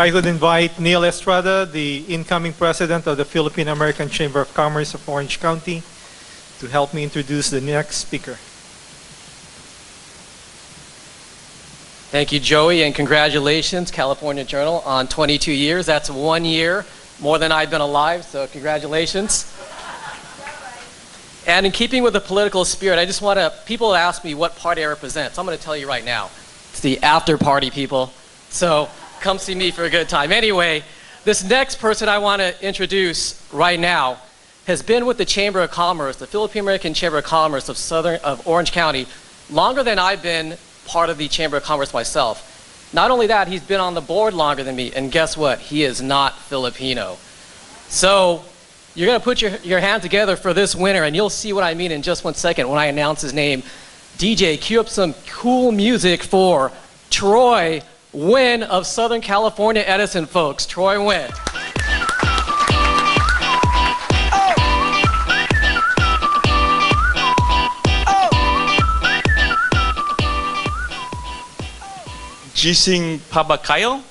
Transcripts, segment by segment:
I would invite Neil Estrada, the incoming president of the Filipino American Chamber of Commerce of Orange County, to help me introduce the next speaker. Thank you, Joey, and congratulations, California Journal, on 22 years. That's 1 year more than I've been alive, so congratulations. And in keeping with the political spirit, I just want to, people ask me what party I represent, so I'm going to tell you right now. It's the after party, people. So come see me for a good time. Anyway, this next person I want to introduce right now has been with the Chamber of Commerce, the Filipino American Chamber of Commerce of Orange County, longer than I've been part of the Chamber of Commerce myself. Not only that, he's been on the board longer than me, and guess what? He is not Filipino. So you're going to put your hand together for this winner, and you'll see what I mean in just 1 second when I announce his name. DJ, cue up some cool music for Troy Wynn of Southern California Edison, folks. Troy Wynn. Gising Pabakayo?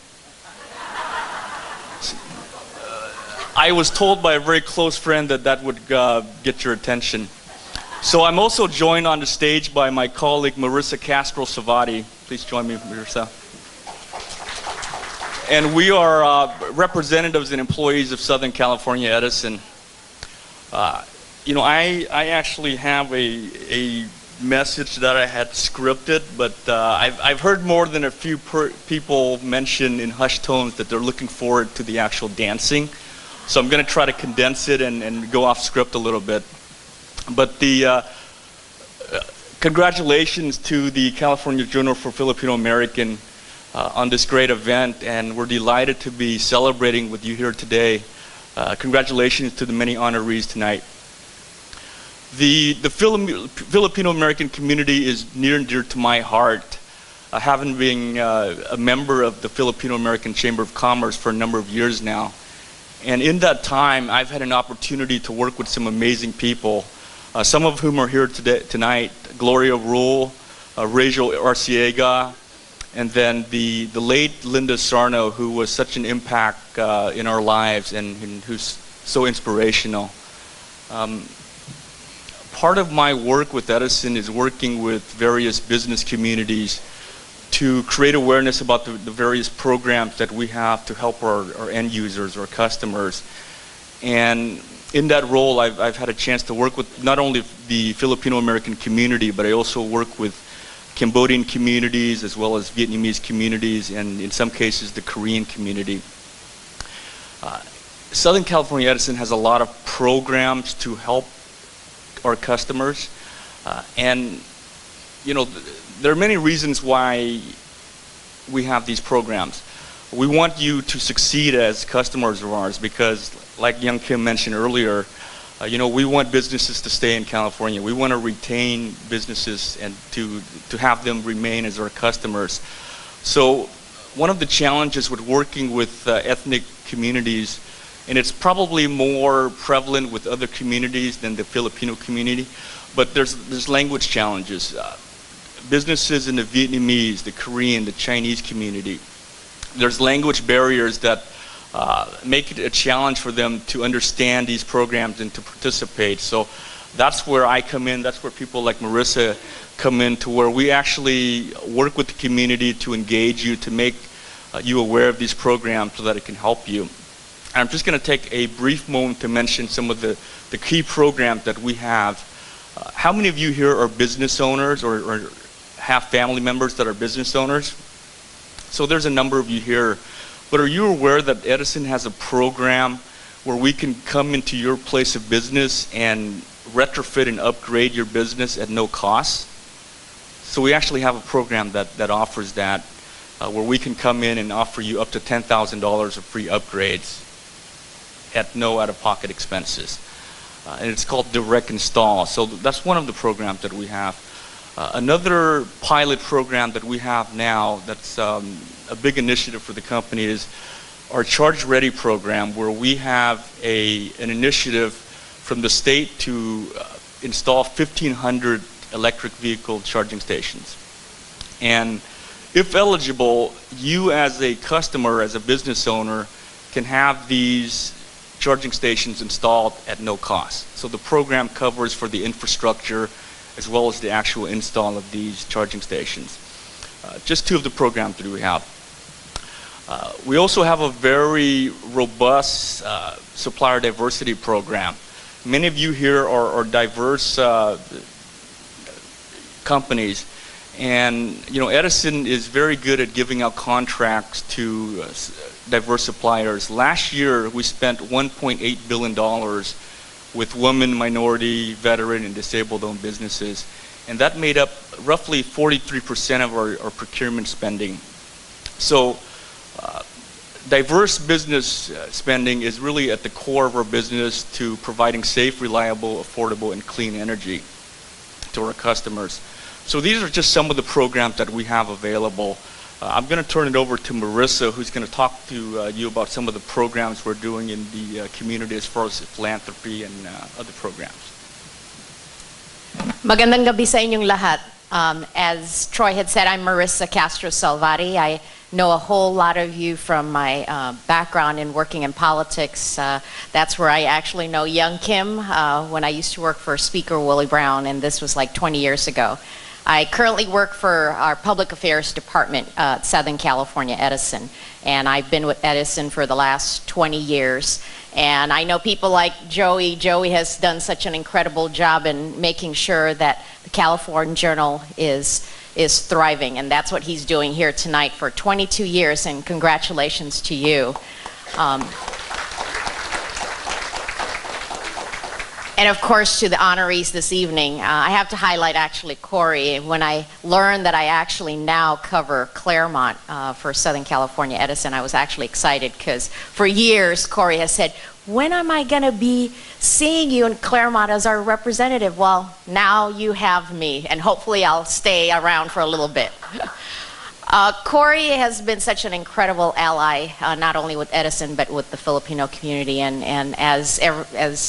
I was told by a very close friend that that would get your attention. So I'm also joined on the stage by my colleague Marissa Castro Savati. Please join me, Marissa. And we are representatives and employees of Southern California Edison. You know, I actually have a message that I had scripted, but I've heard more than a few people mention in hushed tones that they're looking forward to the actual dancing. So I'm going to try to condense it and go off script a little bit. But the congratulations to the California Journal for Filipino American on this great event, and we're delighted to be celebrating with you here today. Congratulations to the many honorees tonight. The Filipino American community is near and dear to my heart, having been a member of the Filipino American Chamber of Commerce for a number of years now. And in that time, I've had an opportunity to work with some amazing people, some of whom are here tonight: Gloria Rule, Rachel Arciega, and then the late Linda Sarno, who was such an impact in our lives and who's so inspirational. Part of my work with Edison is working with various business communities to create awareness about the various programs that we have to help our end users, our customers. And in that role, I've had a chance to work with not only the Filipino American community, but I also work with Cambodian communities as well as Vietnamese communities, and in some cases the Korean community. Southern California Edison has a lot of programs to help our customers, and you know, there are many reasons why we have these programs. We want you to succeed as customers of ours because, like Young Kim mentioned earlier, you know, we want businesses to stay in California. We want to retain businesses and to have them remain as our customers. So one of the challenges with working with ethnic communities, and it's probably more prevalent with other communities than the Filipino community, but there's language challenges. Businesses in the Vietnamese, the Korean, the Chinese community, there's language barriers that make it a challenge for them to understand these programs and to participate. So that's where I come in, that's where people like Marissa come in, to where we actually work with the community to engage you, to make you aware of these programs so that it can help you. And I'm just going to take a brief moment to mention some of the key programs that we have. How many of you here are business owners or have family members that are business owners? So there's a number of you here. But are you aware that Edison has a program where we can come into your place of business and retrofit and upgrade your business at no cost? So we actually have a program that offers that, where we can come in and offer you up to $10,000 of free upgrades at no out-of-pocket expenses. And it's called Direct Install. So that's one of the programs that we have. Another pilot program that we have now that's a big initiative for the company is our Charge Ready program, where we have an initiative from the state to install 1,500 electric vehicle charging stations. And if eligible, you as a customer, as a business owner, can have these charging stations installed at no cost. So the program covers for the infrastructure as well as the actual install of these charging stations. Just two of the programs that we have. We also have a very robust supplier diversity program. Many of you here are diverse companies, and Edison is very good at giving out contracts to diverse suppliers. Last year we spent $1.8 billion with women, minority, veteran, and disabled-owned businesses, and that made up roughly 43% of our procurement spending. So diverse business spending is really at the core of our business to providing safe, reliable, affordable, and clean energy to our customers. So these are just some of the programs that we have available. I'm going to turn it over to Marissa, who's going to talk to you about some of the programs we're doing in the community as far as philanthropy and other programs. Magandang gabi sa inyong lahat. As Troy had said, I'm Marissa Castro Salvati. I know a whole lot of you from my background in working in politics. That's where I actually know Young Kim when I used to work for Speaker Willie Brown, and this was like 20 years ago. I currently work for our Public Affairs Department at Southern California Edison, and I've been with Edison for the last 20 years. And I know people like Joey. Joey has done such an incredible job in making sure that the California Journal is thriving, and that's what he's doing here tonight for 22 years, and congratulations to you. And of course to the honorees this evening. I have to highlight actually Corey. When I learned that I actually now cover Claremont for Southern California Edison, I was actually excited because for years Corey has said, when am I going to be seeing you in Claremont as our representative? Well, now you have me, and hopefully I'll stay around for a little bit. Corey has been such an incredible ally, not only with Edison, but with the Filipino community. And as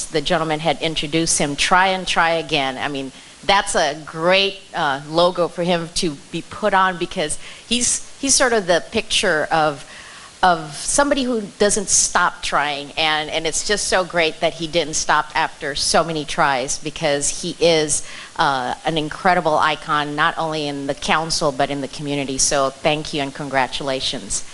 the gentleman had introduced him, try and try again. I mean, that's a great logo for him to be put on, because he's sort of the picture of somebody who doesn't stop trying, and it's just so great that he didn't stop after so many tries, because he is an incredible icon, not only in the council but in the community. So thank you and congratulations.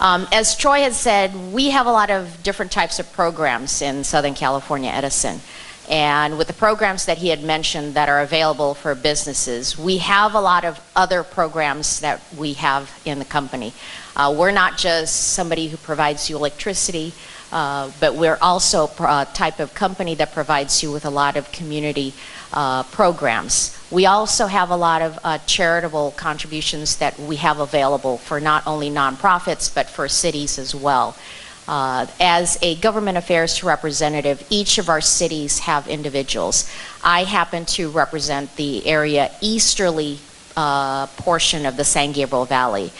As Troy had said, we have a lot of different types of programs in Southern California Edison. And with the programs that he had mentioned that are available for businesses, we have a lot of other programs that we have in the company. We're not just somebody who provides you electricity, but we're also a type of company that provides you with a lot of community programs. We also have a lot of charitable contributions that we have available for not only nonprofits, but for cities as well. As a government affairs representative, each of our cities have individuals. I happen to represent the area easterly portion of the San Gabriel Valley.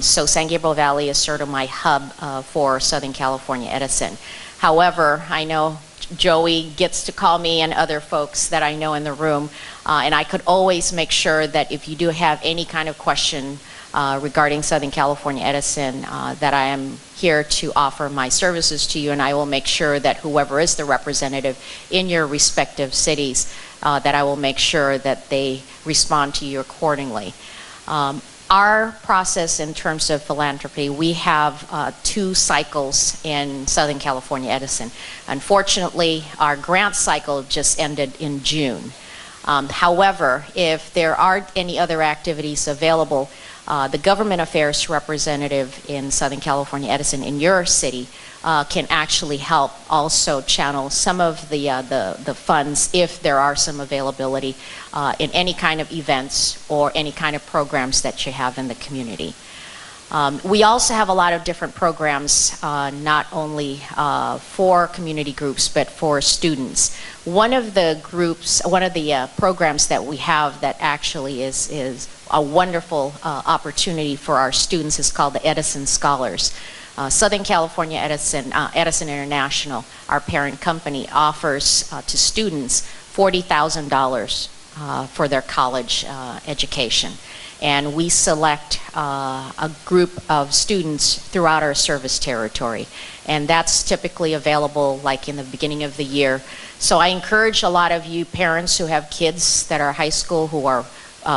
So San Gabriel Valley is sort of my hub for Southern California Edison. However, I know Joey gets to call me and other folks that I know in the room, and I could always make sure that if you do have any kind of question regarding Southern California Edison, that I am here to offer my services to you, and I will make sure that whoever is the representative in your respective cities, that I will make sure that they respond to you accordingly. Our process in terms of philanthropy, we have 2 cycles in Southern California Edison. Unfortunately, our grant cycle just ended in June. However, if there aren't any other activities available, the government affairs representative in Southern California Edison in your city can actually help also channel some of the funds, if there are some availability, in any kind of events or any kind of programs that you have in the community. We also have a lot of different programs, not only for community groups, but for students. One of the programs that we have that actually is a wonderful opportunity for our students is called the Edison Scholars. Southern California Edison, Edison International, our parent company, offers to students $40,000 for their college education. and we select a group of students throughout our service territory. And that's typically available like in the beginning of the year. So I encourage a lot of you parents who have kids that are high school who are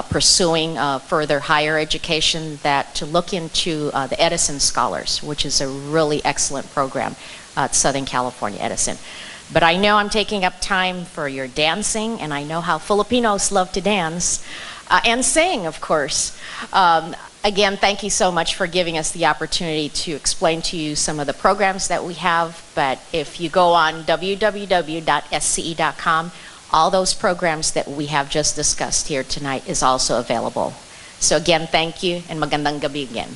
pursuing further higher education to look into the Edison Scholars, which is a really excellent program at Southern California Edison. But I know I'm taking up time for your dancing, and I know how Filipinos love to dance and sing, of course. Again, thank you so much for giving us the opportunity to explain to you some of the programs that we have. But if you go on www.sce.com, all those programs that we have just discussed here tonight is also available. So again, thank you, and magandang gabi again.